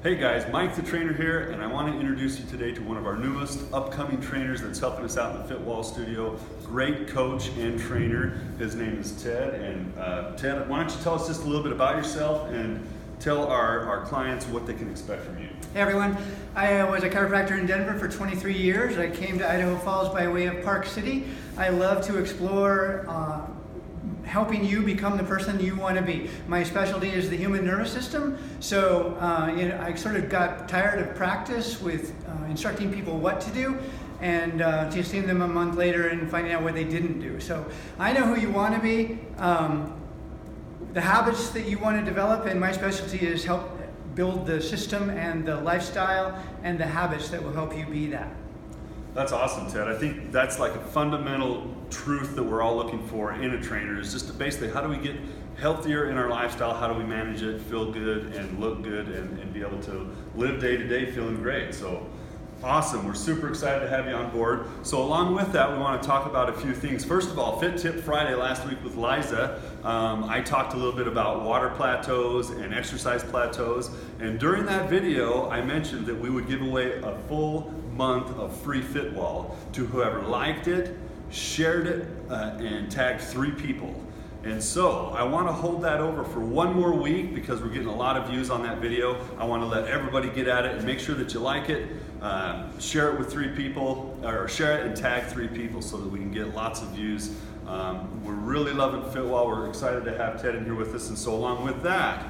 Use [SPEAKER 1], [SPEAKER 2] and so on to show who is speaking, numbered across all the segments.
[SPEAKER 1] Hey guys, Mike the trainer here, and I want to introduce you today to one of our newest upcoming trainers that's helping us out in the Fitwall studio. Great coach and trainer. His name is Ted. And Ted, why don't you tell us just a little bit about yourself and tell our clients what they can expect from you.
[SPEAKER 2] Hey everyone, I was a chiropractor in Denver for 23 years. I came to Idaho Falls by way of Park City. I love to explore helping you become the person you want to be. My specialty is the human nervous system, so I sort of got tired of practice with instructing people what to do and just seeing them a month later and finding out what they didn't do. So I know who you want to be, the habits that you want to develop, and my specialty is help build the system and the lifestyle and the habits that will help you be that.
[SPEAKER 1] That's awesome, Ted. I think that's like a fundamental truth that we're all looking for in a trainer, is just to basically how do we get healthier in our lifestyle, how do we manage it, feel good and look good, and be able to live day to day feeling great. So awesome, we're super excited to have you on board. So along with that, we want to talk about a few things. First of all, Fit Tip Friday last week with Liza, I talked a little bit about water plateaus and exercise plateaus, and during that video I mentioned that we would give away a full month of free Fitwall to whoever liked it, shared it, and tagged 3 people. And so I want to hold that over for one more week because we're getting a lot of views on that video. I want to let everybody get at it and make sure that you like it. Share it with 3 people, or share it and tag 3 people so that we can get lots of views. We're really loving Fitwall. We're excited to have Ted in here with us, and so along with that,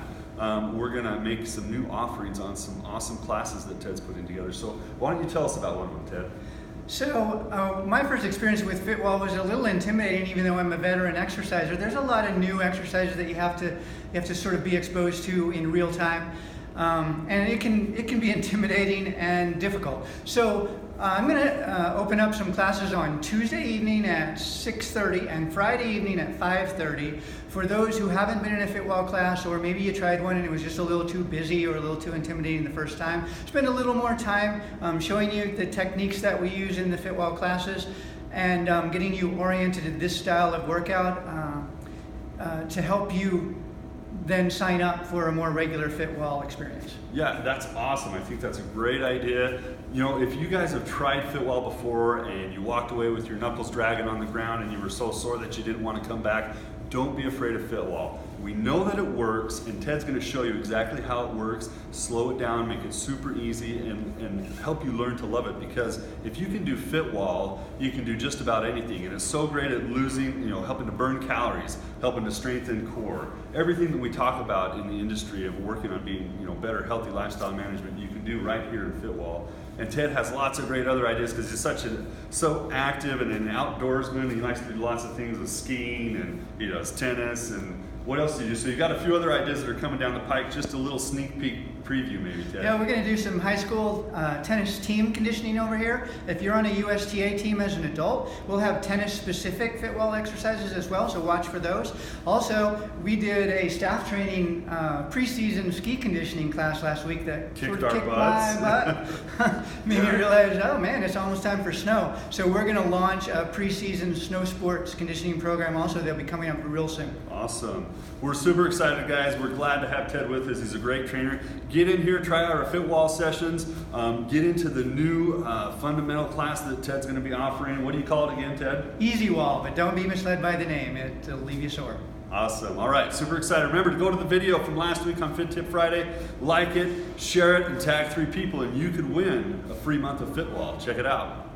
[SPEAKER 1] we're going to make some new offerings on some awesome classes that Ted's putting together. So why don't you tell us about one of them, Ted?
[SPEAKER 2] So my first experience with Fitwall was a little intimidating, even though I'm a veteran exerciser. There's a lot of new exercises that you have to sort of be exposed to in real time, and it can be intimidating and difficult. So I'm going to open up some classes on Tuesday evening at 6:30 and Friday evening at 5:30 for those who haven't been in a Fitwall class, or maybe you tried one and it was just a little too busy or a little too intimidating the first time. Spend a little more time showing you the techniques that we use in the Fitwall classes and getting you oriented in this style of workout to help you then sign up for a more regular Fitwall experience.
[SPEAKER 1] Yeah, that's awesome. I think that's a great idea. You know, if you guys have tried Fitwall before and you walked away with your knuckles dragging on the ground and you were so sore that you didn't want to come back, don't be afraid of Fitwall. We know that it works, and Ted's going to show you exactly how it works, slow it down, make it super easy, and help you learn to love it. Because if you can do Fitwall, you can do just about anything. And it's so great at losing, helping to burn calories, helping to strengthen core. Everything that we talk about in the industry of working on being, better, healthy lifestyle management, you can do right here in Fitwall. And Ted has lots of great other ideas because he's so active and an outdoorsman, and he likes to do lots of things with skiing, and he does tennis, and what else do you do? So you've got a few other ideas that are coming down the pike. Just a little sneak peek preview maybe, Ted.
[SPEAKER 2] Yeah, we're going to do some high school tennis team conditioning over here. If you're on a USTA team as an adult, we'll have tennis specific Fitwall exercises as well, so watch for those. Also, we did a staff training preseason ski conditioning class last week that
[SPEAKER 1] kicked
[SPEAKER 2] my butt. Made me realize, oh man, it's almost time for snow. So we're going to launch a preseason snow sports conditioning program also that'll be coming up real soon.
[SPEAKER 1] Awesome. We're super excited, guys. We're glad to have Ted with us. He's a great trainer. Get in here, try out our Fitwall sessions. Get into the new fundamental class that Ted's going to be offering. What do you call it again, Ted?
[SPEAKER 2] Easy Wall, but don't be misled by the name. It'll leave you sore.
[SPEAKER 1] Awesome. All right, super excited. Remember to go to the video from last week on Fit Tip Friday, like it, share it, and tag 3 people, and you could win a free month of Fitwall. Check it out.